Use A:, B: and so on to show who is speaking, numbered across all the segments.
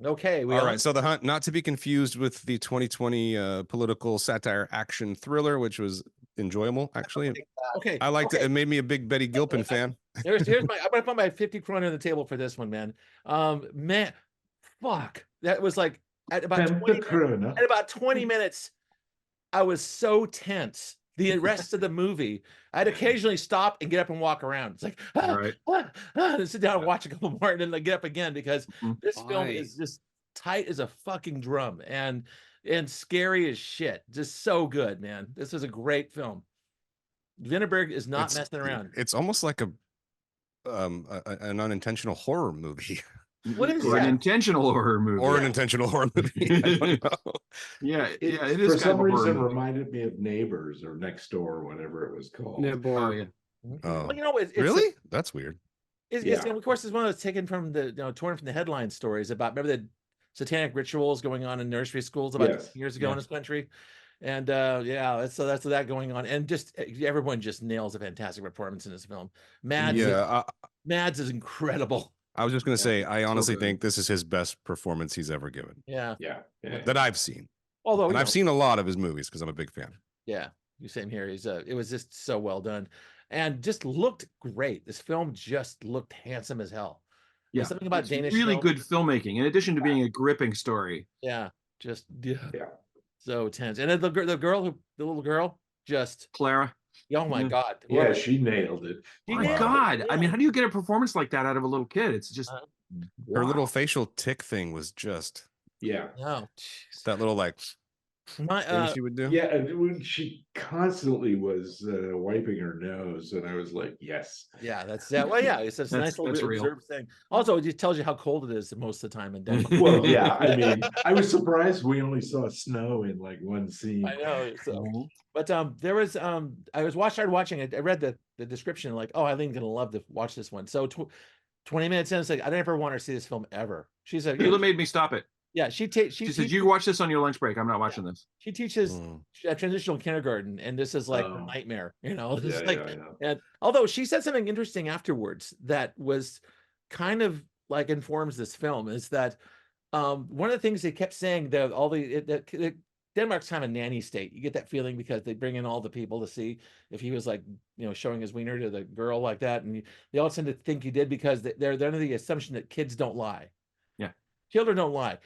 A: Okay,
B: All right, so The Hunt, not to be confused with the 2020 political satire action thriller, which was enjoyable, actually.
A: Okay,
B: I liked it. It made me a big Betty Gilpin fan.
A: Here's my. I'm gonna put my 50 kroner on the table for this one, man. Man, fuck, that was like at about 20 minutes, at about 20 minutes, I was so tense. The rest of the movie, I'd occasionally stop and get up and walk around. It's like, and sit down and watch a couple more, and then like get up again because this film is just tight as a fucking drum and scary as shit. Just so good, man. This is a great film. Vinterberg is not messing around.
B: It's almost like an unintentional horror movie.
A: What is
C: that? An intentional horror movie.
B: Or an intentional horror movie. I don't know.
C: It is.
D: For some reason, reminded me of Neighbors or Next Door, or whatever it was called.
C: Oh, yeah.
A: Well, you know, it's
B: really? That's weird.
A: It's, of course, it's one of those taken from the, torn from the headline stories about, remember the satanic rituals going on in nursery schools about years ago in this country. And that's that going on, and just everyone just nails a fantastic performance in this film. Mads is incredible.
B: I was just gonna say, I honestly think this is his best performance he's ever given.
A: Yeah.
B: That I've seen.
A: Although
B: I've seen a lot of his movies because I'm a big fan.
A: Yeah, same here. It was just so well done, and just looked great. This film just looked handsome as hell.
C: Yeah,
A: something about Danish
C: really good filmmaking, in addition to being a gripping story.
A: Yeah, so tense. And then the little girl, just
C: Clara.
A: Oh my God.
D: Yeah, she nailed it.
C: My God. I mean, how do you get a performance like that out of a little kid? It's just
B: her little facial tick thing was just
A: that
B: little like thing she would do.
D: Yeah, and when she constantly was wiping her nose, and I was like, yes.
A: Yeah, that's well, yeah, it's a nice little reserved thing. Also, it just tells you how cold it is most of the time in Denmark.
D: Well, yeah, I mean, I was surprised we only saw snow in like one scene.
A: I know. So, but there was I started watching it. I read the description, like, oh, Eileen's gonna love to watch this one. So 20 minutes in, it's like, I never want her to see this film ever. She said,
C: Hila made me stop it.
A: Yeah, she
C: said, you watch this on your lunch break. I'm not watching this.
A: She teaches transitional kindergarten, and this is like a nightmare, And although she said something interesting afterwards that was kind of like informs this film, is that one of the things they kept saying that Denmark's kind of a nanny state. You get that feeling because they bring in all the people to see if he was like, showing his wiener to the girl like that, and they all tend to think he did because they're under the assumption that kids don't lie.
C: Yeah,
A: children don't lie.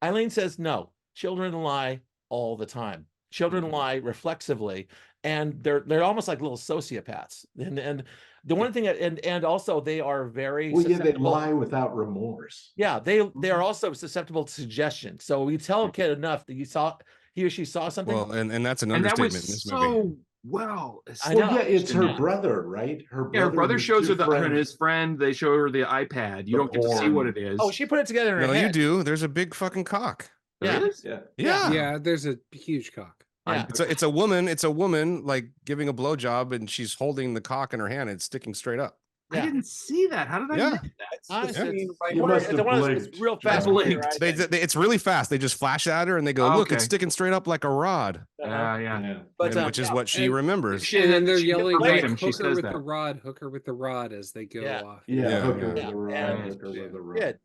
A: Eileen says no. Children lie all the time. Children lie reflexively, and they're almost like little sociopaths. And the one thing, and also they are very
D: they lie without remorse.
A: Yeah, they are also susceptible to suggestion. So you tell a kid enough that he or she saw something.
B: Well, and that's an understatement in this movie.
A: I know.
D: Yeah, it's her brother, right? Her
C: brother shows her his friend. They show her the iPad. You don't get to see what it is.
A: Oh, she put it together in her head.
B: You do. There's a big fucking cock.
E: Yeah. There's a huge cock.
A: Yeah.
B: It's a woman. It's a woman like giving a blowjob, and she's holding the cock in her hand. And it's sticking straight up.
C: I didn't see that. How did I miss that?
A: It's real fast.
B: It's really fast. They just flash at her and they go, "Look, it's sticking straight up like a rod."
A: But
B: which is what she remembers.
E: And then they're yelling, like, "Hook her with the rod," as they go off.
D: Hook her with the rod. Hook her with the rod.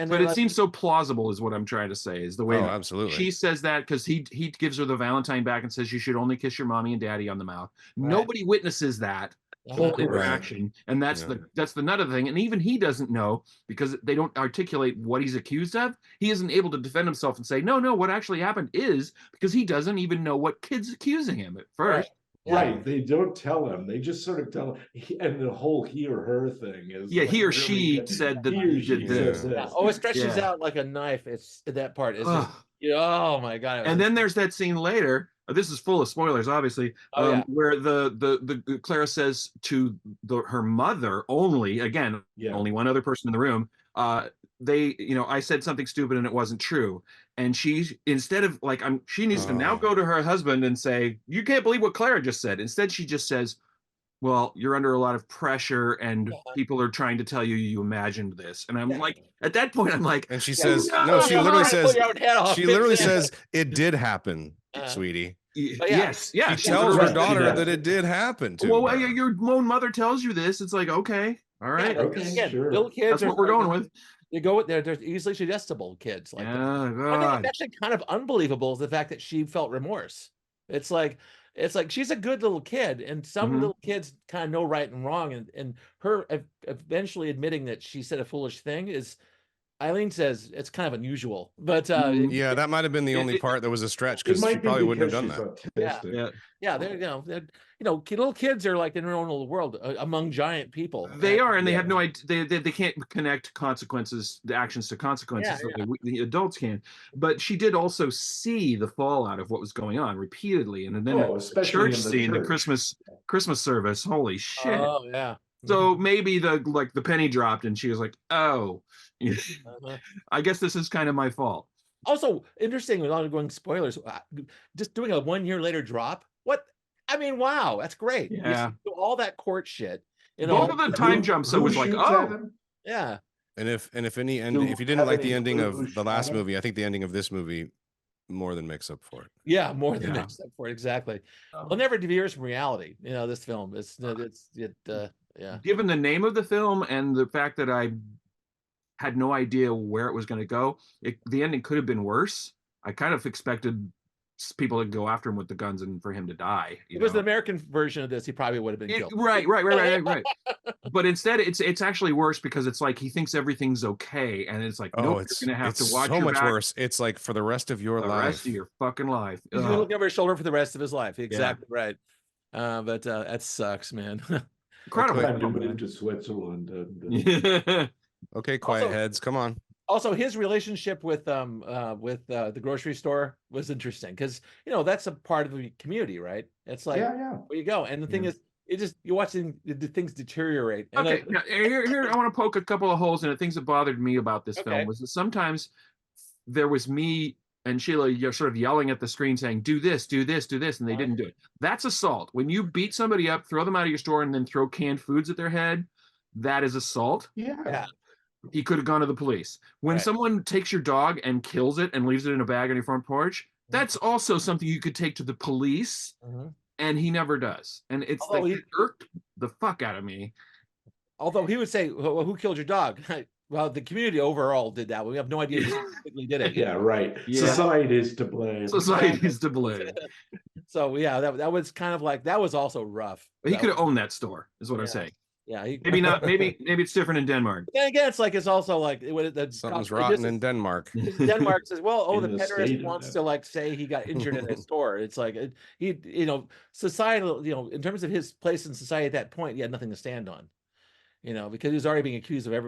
C: But it seems so plausible, is what I'm trying to say. Is the way
B: absolutely
C: she says that, because he gives her the Valentine back and says you should only kiss your mommy and daddy on the mouth. Nobody witnesses that whole interaction, and that's the nut of the thing. And even he doesn't know, because they don't articulate what he's accused of. He isn't able to defend himself and say no, what actually happened is, because he doesn't even know what kid's accusing him at first.
D: Right, they don't tell him. They just sort of tell him, and the whole he or her thing is
C: he or she said that you did this.
A: It stretches out like a knife. It's that part is oh my God.
C: And then there's that scene later. This is full of spoilers, obviously, where the Clara says to her mother, only one other person in the room, I said something stupid and it wasn't true. And she, instead of she needs to now go to her husband and say, you can't believe what Clara just said. Instead, she just says, well, you're under a lot of pressure and people are trying to tell you imagined this. And I'm like, at that point, I'm like,
B: and she says, no, she literally says, it did happen, sweetie.
C: Yes.
B: She tells her daughter that it did happen to her.
C: Your own mother tells you this. It's like, okay. All right.
D: Okay,
A: again,
D: sure.
A: little kids
C: That's what we're going with.
A: You go with they're easily suggestible kids. Like
C: Yeah,
A: one thing
C: God.
A: that's actually kind of unbelievable is the fact that she felt remorse. It's like she's a good little kid, and some
C: Mhm.
A: little kids kind of know right and wrong, and her eventually admitting that she said a foolish thing is, Eileen says, it's kind of unusual, but
B: Yeah, that might have been the only part that was a stretch,
D: It
B: because she
D: might be
B: probably wouldn't have
D: because
B: done
D: she's
B: that.
D: autistic.
C: Yeah.
A: yeah, little kids are like in their own little world among giant people.
C: They are, and they
D: Yeah.
C: have no idea. They can't connect consequences, the actions to consequences
A: Yeah,
C: the way the adults can. But she did also see the fallout of what was going on repeatedly, and then the
D: especially
C: church
D: in the
C: scene, the
D: church.
C: Christmas service. Holy shit!
A: Oh yeah.
C: So maybe the penny dropped, and she was like, "Oh,
A: Uh-huh.
C: I guess this is kind of my fault."
A: Also interesting, without going spoilers, just doing a 1 year later drop. What I mean, wow, that's great.
C: Yeah.
A: You all that court shit.
C: Both of the time jumps, so it was like,
D: shoots at
C: oh,
D: him?
A: Yeah.
B: And if any
D: Do
B: if you didn't
D: have
B: like
D: any
B: the ending
D: clue who
B: of the
D: shot
B: last
D: him?
B: movie, I think the ending of this movie more than makes up for it.
A: Yeah, more than
C: Yeah.
A: makes up for it. Exactly.
D: Oh.
A: Well, never veers from reality. This film. Yeah.
C: given the name of the film and the fact that I had no idea where it was going to go, the ending could have been worse. I kind of expected people to go after him with the guns and for him to die.
A: If it was an American version of this, he probably would have been killed.
C: Right. But instead, it's actually worse because it's like he thinks everything's okay, and it's like,
B: Oh,
C: nope,
B: it's
C: you're gonna have to watch
B: so
C: your
B: much
C: back
B: worse. It's like for the rest of your
C: the
B: life.
C: rest of your fucking life.
A: He's gonna look over his shoulder for the rest of his life. Exactly right. But that sucks, man.
C: Incredible.
D: Time to
C: film,
D: move
C: man.
D: to Switzerland.
B: Okay, quiet
A: Also-
B: heads, come on.
A: Also, his relationship with the grocery store was interesting because that's a part of the community, right? It's like
D: yeah.
A: where you go, and the thing
D: Yeah.
A: is, you're watching the things deteriorate. And
C: Okay, now, here I want to poke a couple of holes in it. Things that bothered me about this
A: Okay.
C: film was that sometimes there was me and Sheila, you're sort of yelling at the screen saying, do this, do this, do this, and they didn't do it. That's assault. When you beat somebody up, throw them out of your store, and then throw canned foods at their head, that is assault.
A: Yeah.
C: He could have gone to the police. When
A: Right.
C: someone takes your dog and kills it and leaves it in a bag on your front porch, that's also something you could take to the police,
A: Mhm.
C: and he never does. And it's
A: Although
C: like, it irked the fuck out of me.
A: Although he would say, well, who killed your dog? Well, the community overall did that. We have no idea who specifically did it.
D: Yeah, right.
C: Yeah.
D: Society is to blame.
C: Society's to blame.
A: So yeah, that was kind of like, that was also rough.
C: He
A: That
C: could have
A: was-
C: owned that store, is what I'm
A: Yeah.
C: saying.
A: Yeah.
C: Maybe not. Maybe it's different in Denmark.
A: But then again, it's also like
B: Something's rotten in Denmark.
A: Denmark says, well,
D: In
A: the
D: the
A: pederast
D: state of
A: wants
D: that.
A: to like say he got injured in a store. It's like societal, in terms of his place in society at that point, he had nothing to stand on. Because he was already being accused of these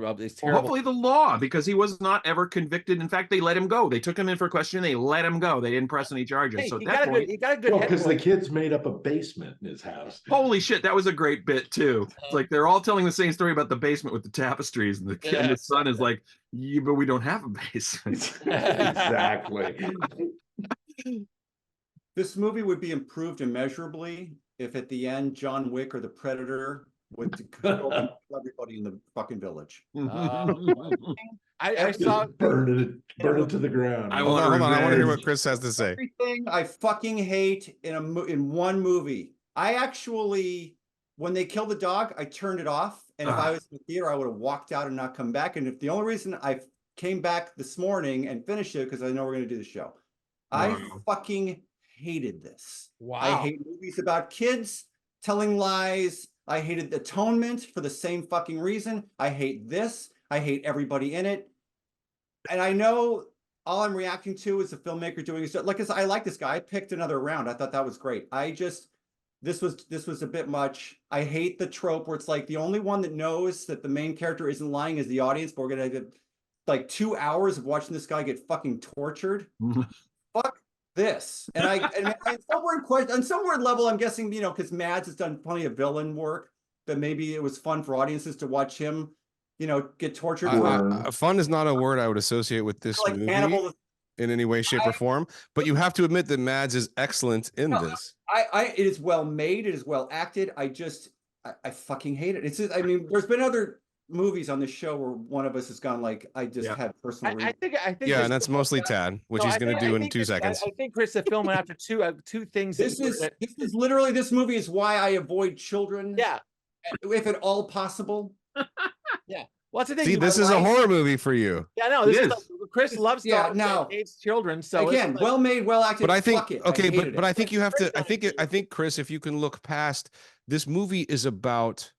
C: Well,
A: terrible.
C: hopefully the law, because he was not ever convicted. In fact, they let him go. They took him in for questioning. They let him go. They didn't press any charges.
A: Hey,
C: So
A: he
C: at that
A: got
C: point,
A: he got a good head
D: Because the
A: wound.
D: kids made up a basement in his house.
C: holy shit, that was a great bit too. It's like they're all telling the same story about the basement with the tapestries, and the kid, and the son is like, yeah, but we don't have a basement.
D: Exactly.
F: This movie would be improved immeasurably if at the end John Wick or the Predator would kill everybody in the fucking village.
A: I saw.
D: Burn it to the ground.
C: I
B: Hold
C: want
B: on, hold on. I want to hear what
C: revenge.
B: Chris has to say.
F: Everything I fucking hate in one movie. I actually, when they killed the dog, I turned it off. And if I was in the theater, I would have walked out and not come back. And if the only reason I came back this morning and finished it because I know we're going to do the show, I fucking hated this.
A: Wow.
F: I hate movies about kids telling lies. I hated Atonement for the same fucking reason. I hate this. I hate everybody in it. And I know all I'm reacting to is the filmmaker doing it. Like I like this guy. I picked another round. I thought that was great. This was a bit much. I hate the trope where it's like the only one that knows that the main character isn't lying is the audience, but we're gonna get like 2 hours of watching this guy get fucking tortured. Fuck this. And on some weird level, I'm guessing, because Mads has done plenty of villain work, that maybe it was fun for audiences to watch him, get tortured.
B: Fun is not a word I would associate with this
F: Like
B: movie
F: Hannibal.
B: in any way, shape, or form. But you have to admit that Mads is excellent in this.
F: It is well made. It is well acted. I fucking hate it. It's just, there's been other movies on this show where one of us has gone like, I just had personal.
A: I think.
B: Yeah, and that's mostly Tad, which he's going to do in 2 seconds.
A: I think Chris, the film went after two things.
F: This is literally, this movie is why I avoid children.
A: Yeah.
F: If at all possible.
A: Yeah. Well, that's the thing.
B: See, this is a horror movie for you.
A: Yeah, no, this is Chris loves dogs.
F: Now
A: hates children. So
F: again, well made, well acted.
B: But I think
F: fuck it,
B: okay,
F: I
B: but I think you have to. I think Chris, if you can look past this movie, is about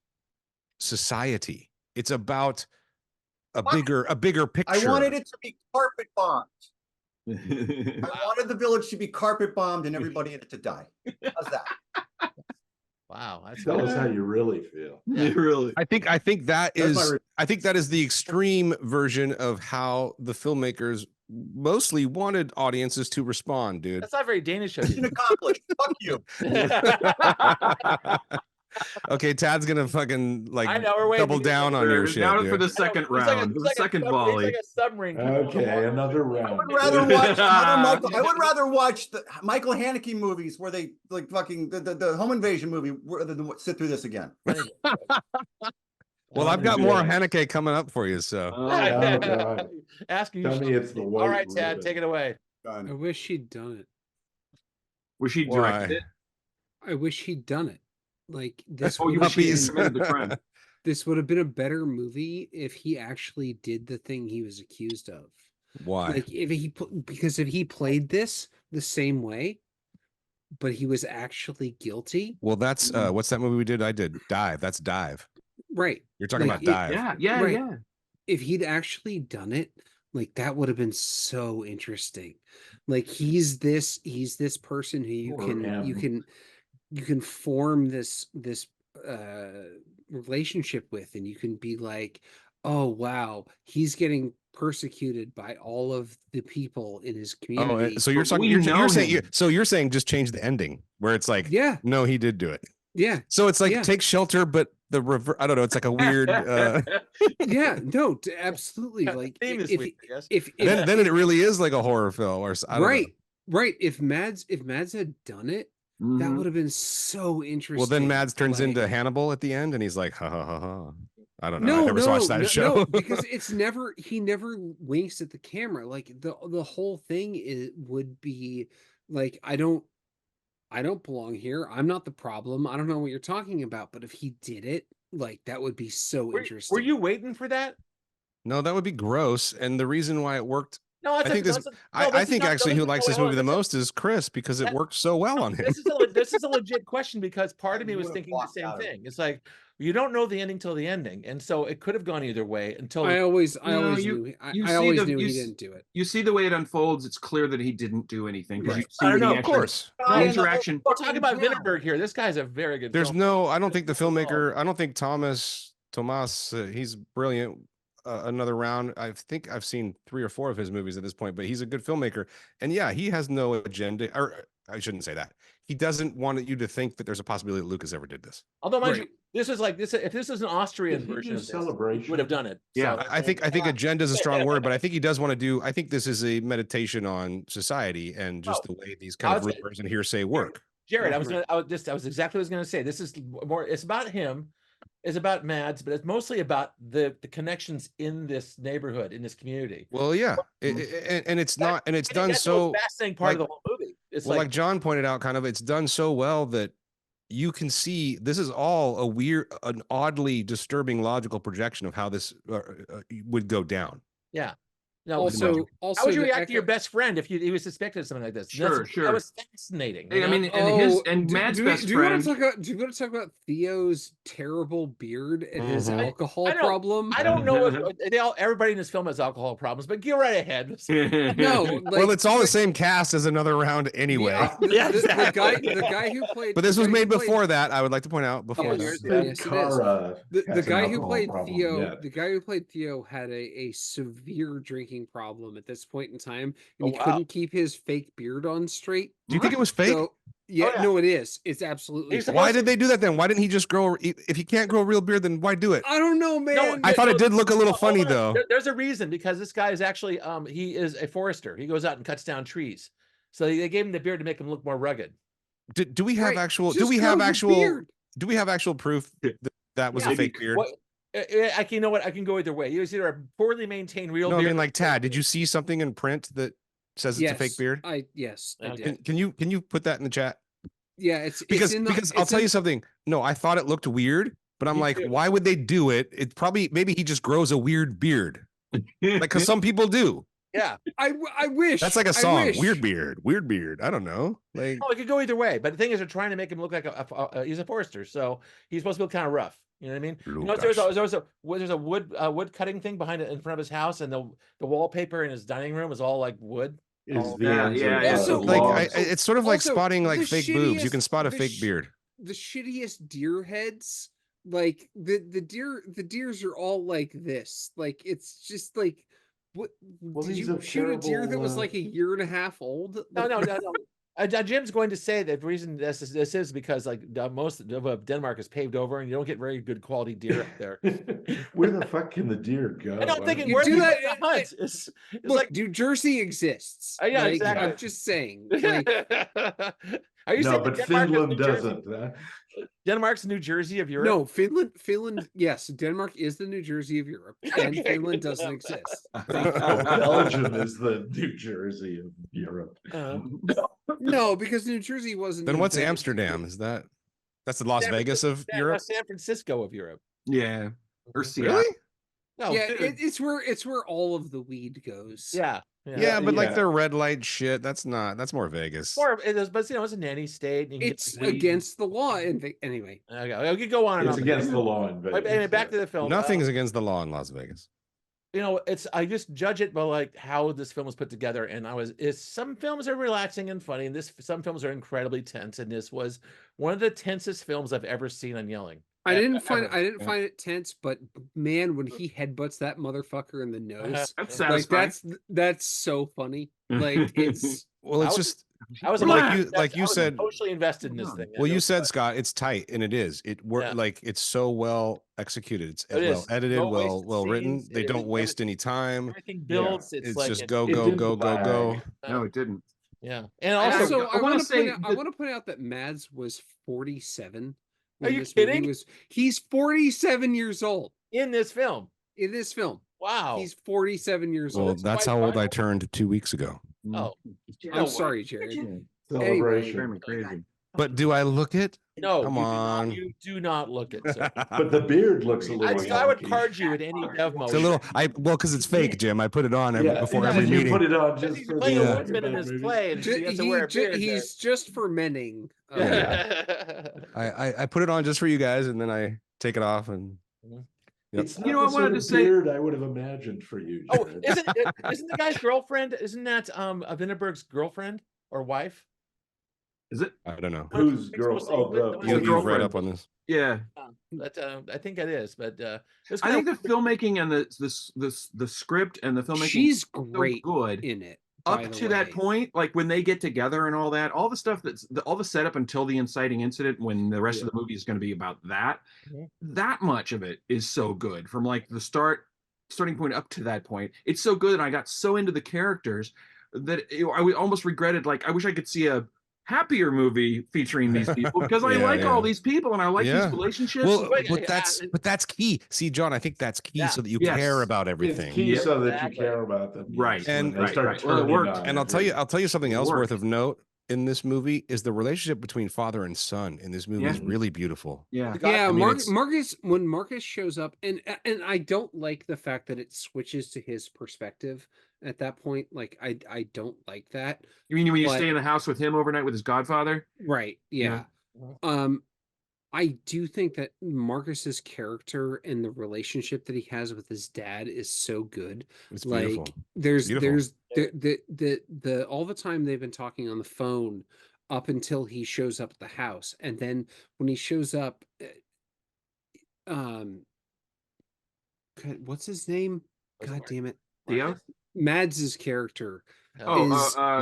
B: society. It's about a bigger picture.
F: I wanted it to be carpet bombed. I wanted the village to be carpet bombed and everybody in it to die. How's that?
A: Wow, that's
D: Tell us how you really feel.
C: Yeah, really.
B: I think that is the extreme version of how the filmmakers mostly wanted audiences to respond, dude.
A: That's not very Danish.
F: Mission accomplished. Fuck you.
B: Okay, Tad's gonna fucking like
A: I know, we're waiting
B: double down on your shit.
C: Down
B: dude.
C: for the second round, the second volley.
A: It's like a submarine.
D: Okay, another round.
F: I would rather watch I would rather watch the Michael Haneke movies where they like fucking the home invasion movie where they sit through this again.
B: Well, I've got more Haneke coming up for you, so.
D: Oh, God.
A: Asking
D: Tell me it's the white
A: All right, Tad,
D: ribbon.
A: take it away.
E: I wish he'd done it.
C: Wish he
B: Why?
C: directed it.
E: I wish he'd done it. Like this.
C: Oh, you
E: would have
C: wish he
E: been-
C: committed the crime.
E: This would have been a better movie if he actually did the thing he was accused of.
B: Why?
E: Like because if he played this the same way, but he was actually guilty.
B: Well, that's what's that movie we did? I did Dive. That's Dive.
E: Right.
B: You're talking
E: Like,
B: about Dive.
C: Yeah,
E: Right.
C: yeah.
E: If he'd actually done it, like that would have been so interesting. Like he's this person who you can form this relationship with, and you can be like, oh wow, he's getting persecuted by all of the people in his community.
B: So you're talking. You're saying just change the ending where it's like,
E: yeah,
B: no, he did do it.
E: Yeah.
B: So it's like Take Shelter, but the reverse. I don't know. It's like a weird.
E: Yeah. No. Absolutely. Like
A: Theme this week, I guess.
E: if
B: then it really is like a horror film, or I don't know.
E: Right. If Mads had done it, that would have been so interesting.
B: Well, then Mads turns into Hannibal at the end, and he's like, ha ha ha ha. I don't know. I never watched that show.
E: No, because he never winks at the camera. Like the whole thing would be like, I don't belong here. I'm not the problem. I don't know what you're talking about. But if he did it, like that would be so interesting.
A: Were you waiting for that?
B: No, that would be gross. And the reason why it worked.
A: No,
B: I think actually who likes this movie the most is Chris, because it worked so well on him.
A: This is a legit question, because part of me was thinking the same thing. It's like, you don't know the ending till the ending, and so it could have gone either way until
E: I always knew he didn't do it.
C: You see the way it unfolds, it's clear that he didn't do anything.
A: Right.
C: I don't know,
B: of course.
C: The interaction.
A: We're talking about Vinterberg here. This guy's a very good.
B: I don't think the filmmaker. I don't think Tomas. He's brilliant. Another round. I think I've seen 3 or 4 of his movies at this point, but he's a good filmmaker. And yeah, he has no agenda, or I shouldn't say that. He doesn't want you to think that there's a possibility that Lucas ever did this.
A: Although, mind you, this is like this. If this is an Austrian version of this,
D: Celebration,
A: would have done it.
C: Yeah,
A: so,
B: I think agenda is a strong word, but I think he does want to do. I think this is a meditation on society and just the way these kind of rumors and hearsay work.
A: Jared, I was exactly what I was going to say. This is more. It's about him. It's about Mads, but it's mostly about the connections in this neighborhood, in this community.
B: Well, yeah, and it's not, and it's done so.
A: Fascinating part of the whole movie. It's
B: like John pointed out, kind of, it's done so well that you can see this is all an oddly disturbing logical projection of how this would go down.
A: Yeah. No,
E: also,
A: how would you react to your best friend if he was suspected of something like this?
C: Sure.
A: That was fascinating.
C: I mean, Matt's best friend.
E: Do you want to talk about Theo's terrible beard and his alcohol problem?
A: I don't know if everybody in this film has alcohol problems, but go right ahead.
E: No,
B: well, it's all the same cast as Another Round anyway.
E: The guy who played.
B: But this was made before that. I would like to point out before
E: that.
B: Yes,
E: the guy who played Theo. The guy who played Theo had a severe drinking problem at this point in time, and he couldn't keep his fake beard on straight.
B: Do you think it was fake?
E: So, no, it is. It's absolutely fake.
B: Why did they do that then? Why didn't he just grow? If he can't grow a real beard, then why do it?
E: I don't know, man.
B: I thought it did look a little funny though.
A: There's a reason, because this guy is actually he is a forester. He goes out and cuts down trees, so they gave him the beard to make him look more rugged.
B: Do we have actual? Do we have actual proof that was a fake beard?
A: You know what? I can go either way. It was either a poorly maintained real beard.
B: I mean, like, Tad, did you see something in print that says it's a fake beard?
E: I did.
B: Can you put that in the chat?
E: Yeah, it's
B: because I'll tell you something. No, I thought it looked weird, But I'm
A: Me
B: like,
A: too.
B: why would they do it? It probably, maybe he just grows a weird beard. Like, because some people do.
A: Yeah.
E: I wish.
B: That's like a
E: I
B: song.
E: wish.
B: Weird beard. I don't know. Like,
A: Oh, it could go either way. But the thing is, they're trying to make him look like he's a forester, so he's supposed to be kind of rough. You know what I mean? You know, there's a wood cutting thing behind it in front of his house, and the wallpaper in his dining room is all like wood.
D: Is the
C: Yeah,
D: ends
C: yeah,
D: of,
C: yeah.
E: Also,
B: like
D: logs.
B: it's sort of like
E: Also,
B: spotting like
E: the
B: fake boobs. You can
E: shittiest-
B: spot a
E: the
B: fake
E: sh-
B: beard.
E: The shittiest deer heads, like the deers are all like this. Like it's just like, what
D: Well,
E: did
D: these
E: you
D: are
E: shoot a deer that was
D: terrible,
E: like a year and a half old?
A: No. Jim's going to say that the reason this is because like most of Denmark is paved over, and you don't get very good quality deer up there.
D: Where the fuck can the deer go?
A: I don't think
E: You
A: where
E: do
A: do
E: that-
A: the hunt. It's
E: Look,
A: like
E: New Jersey exists.
A: Yeah,
E: Like,
A: exactly.
E: I'm just saying. Like,
A: Are you
D: No,
A: saying
D: but
A: that Denmark is
D: Finland
A: New Jersey?
D: doesn't. Huh?
A: Denmark's New Jersey of Europe?
E: no, Finland. Yes, Denmark is the New Jersey of Europe, and
A: Okay.
E: Finland doesn't exist.
D: Oh, Belgium is the New Jersey of Europe.
E: No, because New Jersey wasn't.
B: Then what's
E: invented.
B: Amsterdam? That's the Las
A: San
B: Vegas of
A: Francisco-
B: Europe?
A: San Francisco of Europe.
C: Yeah. Or Seattle.
B: Really?
A: No,
E: Yeah,
A: dude.
E: it's where all of the weed goes.
A: Yeah.
B: Yeah, but like
D: yeah.
B: their red light shit, that's more Vegas.
A: Or it is, but it's a nanny state. And you can get
E: It's
A: weed.
E: against the law. And anyway,
A: Okay, you go on and
D: It's
A: on.
D: against the law in Vegas.
A: Anyway, back to the film.
B: Nothing's against the law in Las Vegas.
A: You know, I just judge it by like how this film was put together, and some films are relaxing and funny, and some films are incredibly tense, and this was one of the tensest films I've ever seen on Yelling.
E: I didn't
A: Ever.
E: find it tense, but man, when he headbutts that motherfucker in the nose,
C: That's
E: like
C: satisfying.
E: that's so funny. Like it's
B: Well, it's
A: I was-
B: just
A: I was
B: like
A: emotionally
B: you
A: I was
B: said.
A: emotionally invested in this thing.
B: Well,
A: I
B: you
A: know,
B: said,
A: but
B: Scott, it's tight, and it is. It work
A: Yeah.
B: like it's so well executed. It's
A: It
B: well
A: is.
B: edited,
A: No
B: well
A: wasted
B: written.
A: scenes.
B: They don't waste any time.
A: everything builds.
B: It's
A: like
B: just
A: it-
B: go,
D: it
B: go,
D: didn't
B: go, go, go.
D: lag.
C: No, it didn't.
A: Yeah, and
C: I
A: also,
E: also
C: I
E: I
C: wanna
E: want to
C: say
E: point out, I
C: that-
E: want to point out that Mads was 47.
A: Are
E: when
A: you
E: this movie
A: kidding?
E: He's 47 years old
A: in this film,
E: in this film.
A: wow.
E: He's 47 years
B: Well,
E: old.
B: that's
A: quite
B: how old I
A: wild.
B: turned 2 weeks ago.
A: Oh,
E: I'm sorry, Jared.
D: Celebration.
C: Driving me crazy.
B: But do I look it?
A: no,
B: Come
A: you do not-
B: on.
A: you do not look it. Sir.
D: But the beard looks a little.
A: I would
D: wonky.
A: card you at any dev mode.
B: It's a little. Because it's fake, Jim. I put it on
D: Yeah,
B: before
D: did
B: every
D: you
B: meeting.
D: put it on
A: He's
D: just for
A: playing
B: Yeah.
A: a
D: the
A: woodsman in his
D: movie?
A: play, and he has to wear a beard.
E: He's just fermenting.
B: Yeah. I put it on just for you guys, and then I take it off, and Yep.
D: It's not
C: You know, I
D: the
C: wanted
D: sort
C: to
D: of
C: say-
D: beard I would have imagined for you.
A: Oh,
D: Jared.
A: isn't the guy's girlfriend? Isn't that Vinterberg's girlfriend or wife?
C: Is it?
B: I don't know.
D: Whose girl? Oh,
A: The
B: You've read
C: girlfriend.
B: up on this.
C: Yeah.
A: But I think it is. But it's
C: I
A: kind
C: think the filmmaking and the script and the filmmaking
E: She's
C: is so
E: great
C: good.
E: in it.
C: Up
E: by the
C: to that
E: way.
C: point, like when they get together and all that, all the stuff all the setup until the inciting incident, when the rest of the movie is going to be about that,
A: Mhm.
C: that much of it is so good from like the starting point up to that point. It's so good, and I got so into the characters that I almost regretted. Like, I wish I could see a happier movie featuring these people because I
B: Yeah,
C: like
B: yeah.
C: all these people and I like
B: Yeah.
C: these relationships.
B: Well,
A: Wait,
B: but that's key. See, John, I think that's key,
A: Yeah.
B: so that you
C: Yes.
B: care about
D: It's
B: everything.
D: key
C: Yeah,
D: so that
A: exactly.
D: you care about them.
C: Right.
B: And-
D: when they start
C: right. Well, it
D: turning
C: worked.
D: on
B: And I'll tell you something
C: It
B: else worth
C: worked.
B: of note in this movie is the relationship between father and son in this movie is
C: Yeah.
B: really beautiful.
C: Yeah.
E: Yeah,
B: I mean, it's-
E: Marcus. When Marcus shows up, and I don't like the fact that it switches to his perspective at that point. Like, I don't like that.
C: You mean when you
E: But-
C: stay in the house with him overnight with his godfather?
E: Right. Yeah.
A: Yeah.
E: I do think that Marcus's character and the relationship that he has with his dad is so good.
B: It's
E: Like,
B: beautiful.
E: there's
B: Beautiful.
E: the all the time they've been talking on the phone up until he shows up at the house, and then when he shows up, God, what's his name? God damn it,
C: Theo?
E: Mads's character.
C: Oh,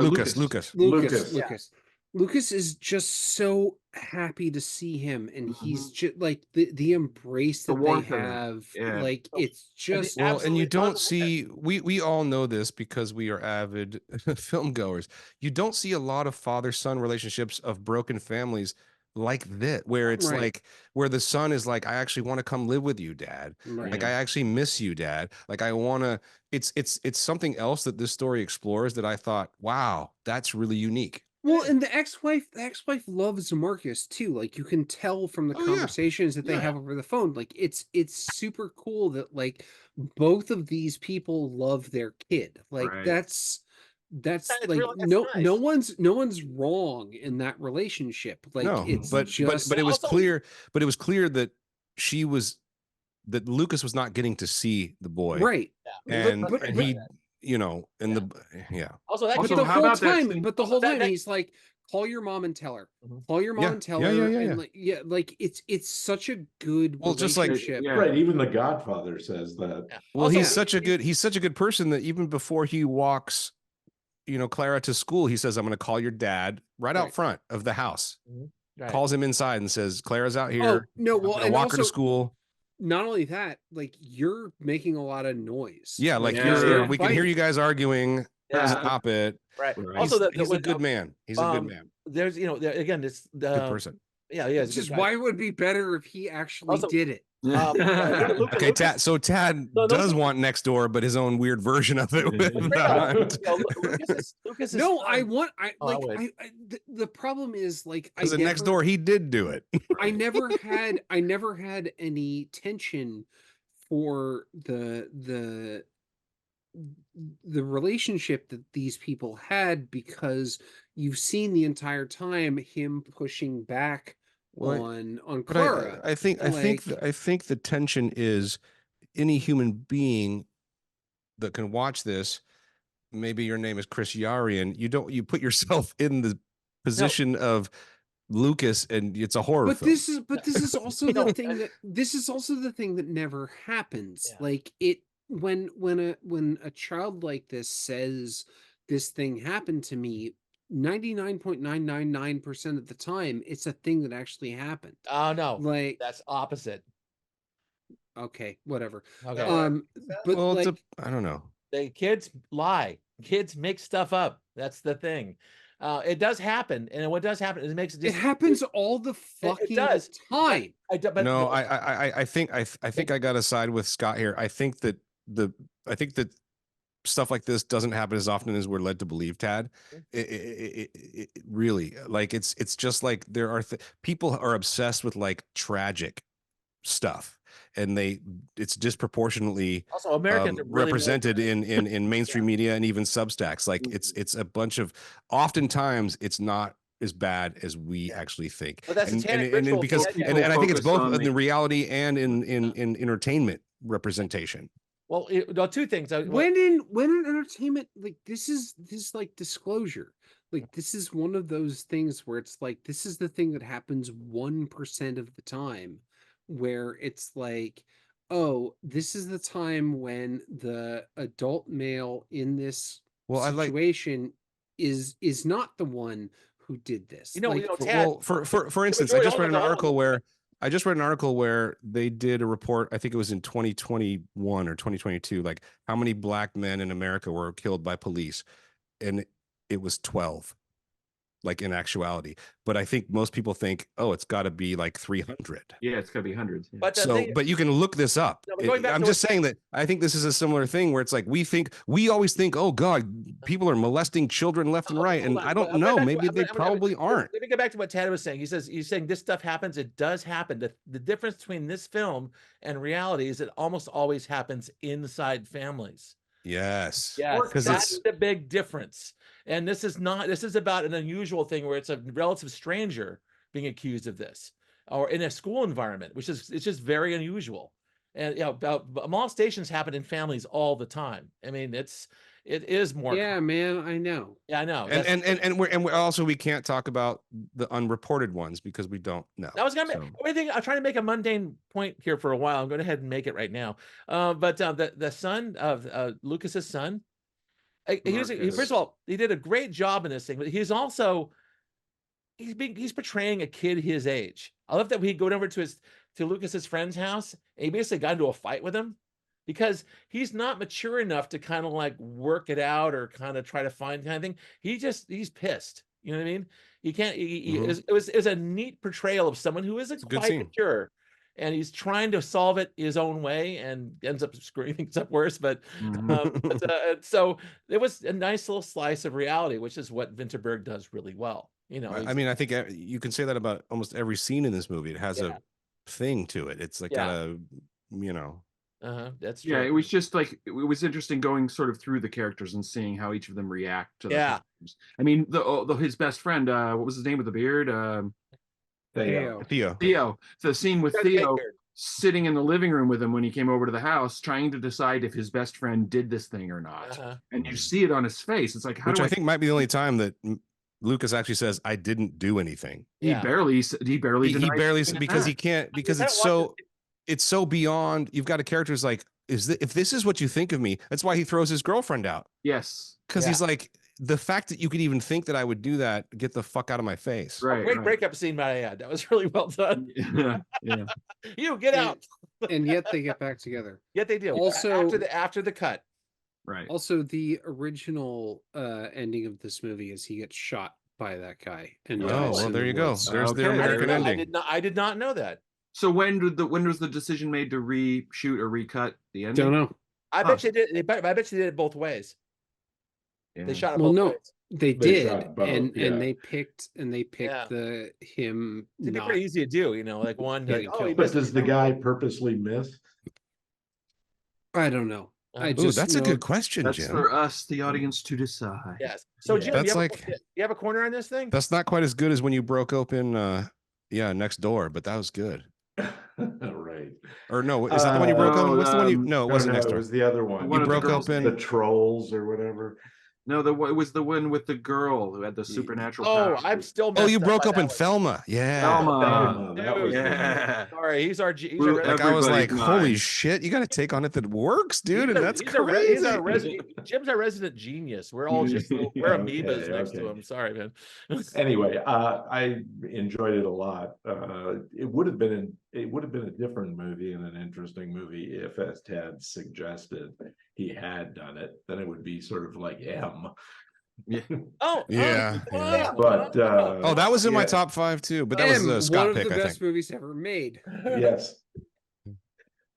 B: Lucas.
E: Lucas.
D: Lucas.
E: Lucas is just so happy to see him, and he's
C: Mhm.
E: just like the embrace
C: The
E: that they
C: warmth of it,
E: have.
C: yeah.
E: Like, it's just
B: Well, and you
A: Absolutely.
B: don't see we all know this because we are avid film goers. You don't see a lot of father-son relationships of broken families like that, where it's
E: Right.
B: like where the son is like, I actually want to come live with you, dad.
E: right.
B: Like, I actually miss you, dad. Like, I want to. It's something else that this story explores that I thought, wow, that's really unique.
E: Well, and the ex-wife loves Marcus too. Like you can tell from the
B: Oh, yeah.
E: conversations that they
B: Yeah.
E: have over the phone. Like it's super cool that like both of these people love their kid. Like
C: Right.
E: that's
A: It's
E: like
A: really, it's nice.
E: no one's wrong in that relationship. Like
B: No,
E: it's
B: but
E: just
B: it was
A: Also-
B: clear, that that Lucas was not getting to see the boy,
E: right.
B: and
E: but-
B: he, you know, and
A: Yeah.
B: the
A: That
C: Also,
A: kid-
E: the
C: how
E: whole
C: about that
E: time,
C: scene-
E: but the
A: Also,
E: whole
A: that-
E: time he's like, call your mom and tell her.
A: Mhm.
E: Call your mom
B: Yeah,
E: and tell
B: yeah,
E: her.
B: yeah,
E: And like it's such a good
B: Well, just like-
E: relationship.
C: Yeah.
D: Right, even the Godfather says that.
A: Yeah.
B: well,
A: Also,
B: he's such a good person that even before he walks, Clara to school, he says, "I'm going to call your dad right out
E: Right.
B: front of the house."
A: Right.
B: Calls him inside and says, "Clara's out
E: Oh
B: here.
E: no,
B: I'm
E: well,
B: gonna
E: and
B: walk her to
E: also
B: school."
E: not only that, like you're making a lot of noise.
B: Yeah, like
C: Yeah.
B: we can hear you guys arguing.
A: Yeah.
B: Stop it.
A: Right.
C: Right.
A: Also,
B: He's a good man. He's a good man.
A: There's, again, this
B: Good person.
A: Yeah, yeah.
E: Which is why it would be better if he actually
A: Also-
E: did it.
A: Lucas-
B: Okay, Tad. So Tad
A: No,
B: does want next door, but his own weird version of it. With
A: Lucas is
E: No,
A: fine.
E: the problem is like
B: Because next door he did do it.
E: I never had any tension for the relationship that these people had, because you've seen the entire time him pushing back
B: Well,
E: on
B: But
E: Clara.
B: I think the tension is any human being that can watch this. Maybe your name is Chris Yarian. You put yourself in the position of Lucas, and it's a horror film.
E: This is also the thing that never happens.
A: Yeah.
E: Like it when a child like this says this thing happened to me, 99.999% of the time it's a thing that actually happened.
A: Oh no,
E: Like
A: that's opposite.
E: okay, whatever.
A: Okay.
E: But
B: well,
E: like
B: I don't know.
A: The kids lie. Kids make stuff up. That's the thing. It does happen, and what does happen is it makes it
E: it happens all the fucking
A: does.
E: time.
B: No, I think I got to side with Scott here. I think that stuff like this doesn't happen as often as we're led to believe, Tad. It really, like, it's just like there are people are obsessed with like tragic stuff, and it's disproportionately
A: also Americans are really
B: represented in mainstream media and even Substacks. Like it's a bunch of, oftentimes it's not as bad as we actually think.
A: But that's
B: and
A: satanic
B: and
A: ritual,
B: because
A: so that-
B: and I think it's
C: Focus
B: both
C: on
B: in the
C: the-
B: reality and in entertainment representation.
A: Well, two things.
E: When in entertainment, like this like disclosure, like this is one of those things where it's like this is the thing that happens 1% of the time, where it's like, oh, this is the time when the adult male in this situation is not the one who did this.
A: Tad,
B: For instance, I just read an article where they did a report, I think it was in 2021 or 2022, like how many black men in America were killed by police, and it was 12, like in actuality. But I think most people think, oh, it's got to be like 300.
C: Yeah, it's got to be hundreds. Yeah.
B: But you can look this up. I'm just saying that I think this is a similar thing where it's like we always think, oh God, people are molesting children left and right, and I don't know. Maybe they probably aren't.
A: Let me get back to what Tad was saying. He's saying this stuff happens. It does happen. The difference between this film and reality is it almost always happens inside families.
B: Yes.
A: Because that's the big difference. And this is about an unusual thing where it's a relative stranger being accused of this, or in a school environment, it's just very unusual. And molestations happen in families all the time. I mean, it is more.
E: Yeah, man, I know.
A: Yeah, I know.
B: And we're also, we can't talk about the unreported ones because we don't know.
A: I was gonna I'm trying to make a mundane point here for a while. I'm going to head and make it right now. But the son of Lucas's son, first of all, he did a great job in this thing, but he's also he's portraying a kid his age. I love that he'd go over to Lucas's friend's house and he basically got into a fight with him because he's not mature enough to kind of like work it out or kind of try to find kind of thing. He's pissed. You know what I mean? He can't. It was a neat portrayal of someone who isn't quite mature. and he's trying to solve it his own way and ends up screwing things up worse. But, so it was a nice little slice of reality, which is what Vinterberg does really well. You know,
B: I mean, I think you can say that about almost every scene in this movie. It has a thing to it. It's like got a, you know.
A: That's true.
C: Yeah, it was just like it was interesting going sort of through the characters and seeing how each of them react to the films. I mean, his best friend, what was his name with the beard? Theo. The scene with Theo sitting in the living room with him when he came over to the house, trying to decide if his best friend did this thing or not. And you see it on his face. It's like,
B: which I think might be the only time that Lucas actually says, "I didn't do anything."
C: He barely
B: because he can't, because it's so beyond. You've got a character who's like, if this is what you think of me, that's why he throws his girlfriend out.
C: Yes.
B: Because he's like, the fact that you could even think that I would do that, get the fuck out of my face.
A: Right. Great breakup scene, might I add. That was really well done. You get out.
E: And yet they get back together.
A: Yet they do.
E: Also,
A: after the cut.
C: Right.
E: Also, the original ending of this movie is he gets shot by that guy. And
B: well, there you go. There's the American ending.
A: I did not know that.
C: So when was the decision made to reshoot or recut the ending?
E: Don't know.
A: I bet you did. I bet you did it both ways.
C: Yeah.
A: They shot it both ways.
E: They did, and they picked the him.
A: It'd be pretty easy to do, you know, like one. Like,
D: but does the guy purposely miss?
E: I don't know.
B: That's a good question,
C: That's
B: Jim.
C: for us, the audience, to decide.
A: Yes. So, Jim,
B: that's
A: you have a corner on this thing?
B: That's not quite as good as when you broke open, Next Door, but that was good.
D: Right.
B: Or no, is that the one you broke open? What's the one you? No, it wasn't Next Door.
D: It was the other one.
B: You broke open
D: the Trolls or whatever.
C: No, it was the one with the girl who had the supernatural power.
A: I'm still.
B: You broke open Thelma. Yeah.
C: Thelma.
D: That was
A: sorry, he's our.
B: Like I was like, holy shit, you got a take on it that works, dude, and that's crazy.
A: Jim's our resident genius. We're all just we're amoebas next to him. Sorry, man.
D: Anyway, I enjoyed it a lot. It would have been a different movie and an interesting movie if, as Ted suggested, he had done it. Then it would be sort of like M.
C: Yeah.
D: But
B: that was in my top 5 too. But that was a Scott
E: one
B: pick,
E: of the
B: I
E: best
B: think.
E: movies ever made.
D: Yes.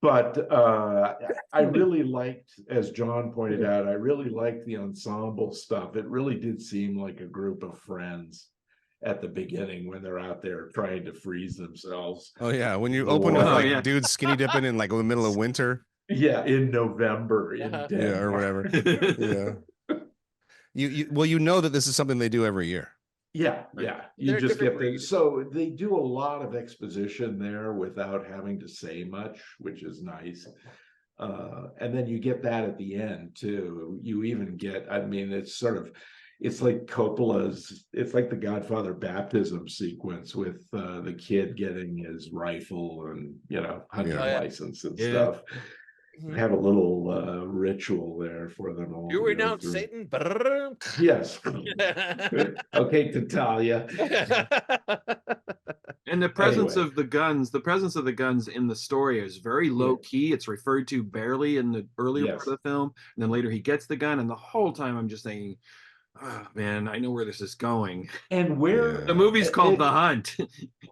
D: But I really liked, as John pointed out, I really liked the ensemble stuff. It really did seem like a group of friends at the beginning when they're out there trying to freeze themselves.
B: Oh yeah, when you open with dudes skinny dipping in like the middle of winter.
D: Yeah, in November.
B: Or whatever. Yeah. You know that this is something they do every year.
D: Yeah. You just get things. So they do a lot of exposition there without having to say much, which is nice. And then you get that at the end too. You even get, I mean, it's like Coppola's, it's like the Godfather baptism sequence with the kid getting his rifle and, hunting license and stuff. Have a little ritual there for them all.
A: You renounce Satan?
D: Yes. Okay, Tatalia.
C: And the presence of the guns in the story is very low key. It's referred to barely in the earlier part of the film. And then later he gets the gun, and the whole time I'm just thinking, oh man, I know where this is going.
D: And where
C: the movie's called The Hunt.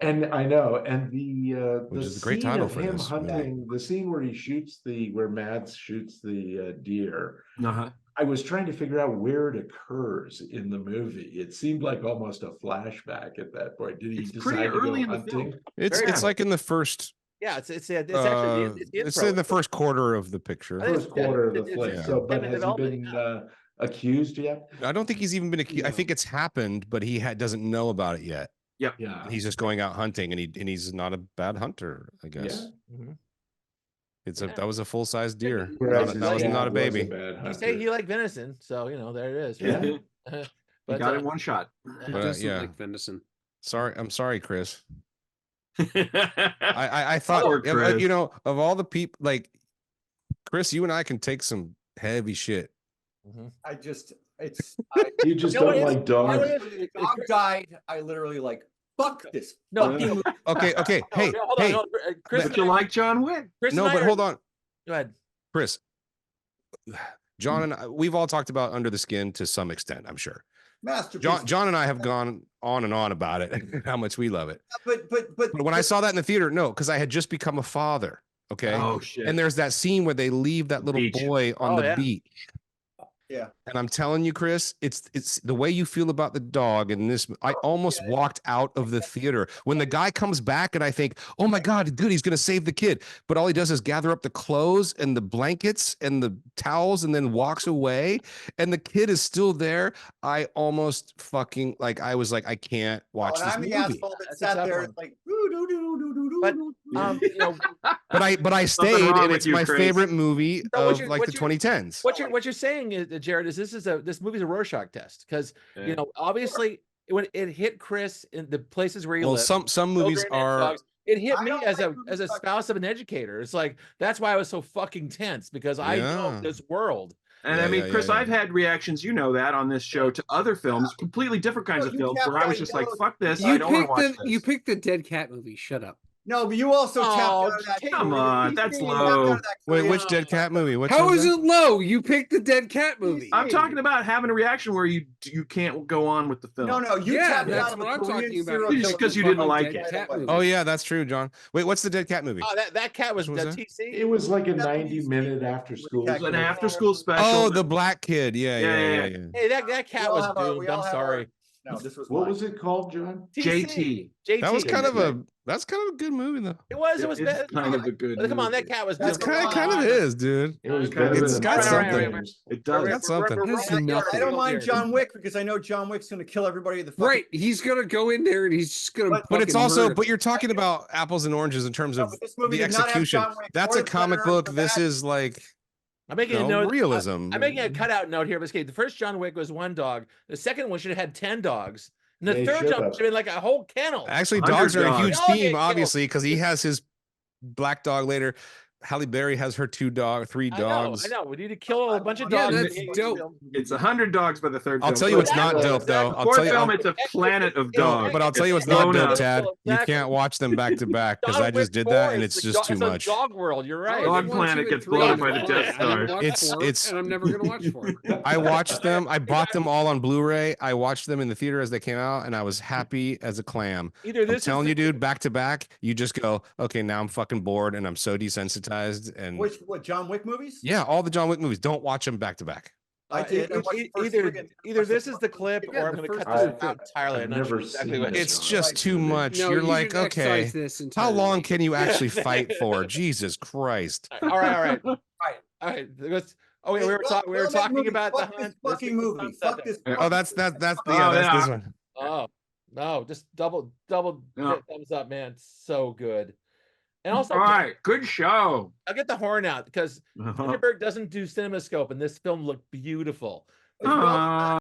D: And I know, and the
B: is a great title for
D: him
B: this
D: hunting, the scene where where Mads shoots the deer. I was trying to figure out where it occurs in the movie. It seemed like almost a flashback at that point. Did he decide to go hunting?
B: It's like in the first.
A: Yeah, it's actually
B: it's in the first quarter of the picture.
D: First quarter of the flick. So, but has he been accused yet?
B: I don't think he's even been accused. I think it's happened, but he doesn't know about it yet.
C: Yep.
D: Yeah.
B: He's just going out hunting, and he's not a bad hunter, I guess.
C: Yeah.
B: That was a full size deer.
D: Whereas
B: that was not a baby.
A: You say he liked venison, so there it is.
D: Yeah.
C: But got it in one shot.
E: He doesn't like venison.
B: I'm sorry, Chris. I thought of all the people, like Chris, you and I can take some heavy shit.
D: You just don't like dogs.
F: Dog died. I literally fuck this.
A: No.
B: Okay. Hey,
A: hold on. Chris,
C: but you like John Wick?
B: Hold on.
A: Go ahead,
B: Chris. John and I, we've all talked about Under the Skin to some extent, I'm sure.
F: Masterpiece.
B: John and I have gone on and on about it, how much we love it.
F: But
B: when I saw that in the theater, no, because I had just become a father. Okay.
C: Oh shit.
B: And there's that scene where they leave that little boy on the beach.
F: Yeah.
B: And I'm telling you, Chris, it's the way you feel about the dog in this. I almost walked out of the theater when the guy comes back and I think, oh my God, good, he's going to save the kid. But all he does is gather up the clothes and the blankets and the towels and then walks away. And the kid is still there. I almost fucking I was like, I can't watch this
F: I'm
B: movie.
F: the asshole that sat there like,
A: but you know,
B: but I stayed, and it's my favorite movie of the 2010s.
A: What you're saying is, Jared, is this movie's a Rorschach test, because you know, obviously when it hit Chris in the places where he lives,
B: some movies are.
A: It hit me as a spouse of an educator. It's like, that's why I was so fucking tense, because I know this world.
C: And I mean, Chris, I've had reactions, you know, that on this show to other films, completely different kinds of films, where I was just like, fuck this, I don't want to watch this.
E: You picked the Dead Cat movie. Shut up.
F: No, but you also tapped out of that.
C: Come on, that's low.
B: Wait, which Dead Cat movie?
E: How is it low? You picked the Dead Cat movie.
C: I'm talking about having a reaction where you can't go on with the film.
F: No, you tapped
E: that's
F: out
E: what
F: of
E: I'm talking about.
C: Just because you didn't like it.
B: Oh yeah, that's true, John. Wait, what's the Dead Cat movie?
A: Oh, that cat was the TC.
D: It was like a 90-minute after school.
C: It was an after school special.
B: Oh, the black kid. Yeah.
A: Hey, that cat was doomed. I'm sorry.
F: No, this was
D: what was it called, John?
C: JT.
B: That was kind of a good movie though.
A: It was
C: kind of a good movie.
A: Come on, that cat was
B: That's kind of is, dude.
D: It was
B: It's got something.
C: It does.
B: Got something.
F: I don't mind John Wick because I know John Wick's going to kill everybody at the
E: right. He's going to go in there and he's just going to.
B: But it's also. But you're talking about apples and oranges in terms of the execution. That's a comic book. This is like.
A: I'm making a note.
B: Realism.
A: I'm making a cutout note here. The first John Wick was 1 dog. The second one should have had 10 dogs. And the third John should have been like a whole kennel.
B: Actually, dogs are a huge theme, obviously, because he has his black dog later. Halle Berry has her 3 dogs.
A: I know. We need to kill a bunch of dogs.
E: Yeah, that's dope.
C: It's 100 dogs by the third film.
B: I'll tell you what's not dope, though.
C: I'll tell you, it's a planet of dogs.
B: But I'll tell you what's not dope, Tad. You can't watch them back to back because I just did that and it's just too much.
A: Dog world, you're right.
C: Dog Planet gets blown by the Death Star.
B: It's
E: and I'm never gonna watch for it.
B: I watched them. I bought them all on Blu-ray. I watched them in the theater as they came out, and I was happy as a clam. I'm telling you, dude, back to back, you just go, okay, now I'm fucking bored and I'm so desensitized. And
F: what John Wick movies?
B: Yeah, all the John Wick movies. Don't watch them back to back.
F: I did.
A: Either this is the clip, or I'm going to cut this out entirely. I'm not sure exactly what
B: it's just too much. You're like, okay, how long can you actually fight for? Jesus Christ!
A: All right. Oh, wait, we were talking about the hunt.
F: Fucking movie. Fuck this.
B: Oh, that's this one.
A: Oh no, just double thumbs up, man. So good. And also,
C: all right, good show.
A: I'll get the horn out because Vinterberg doesn't do CinemaScope, and this film looked beautiful.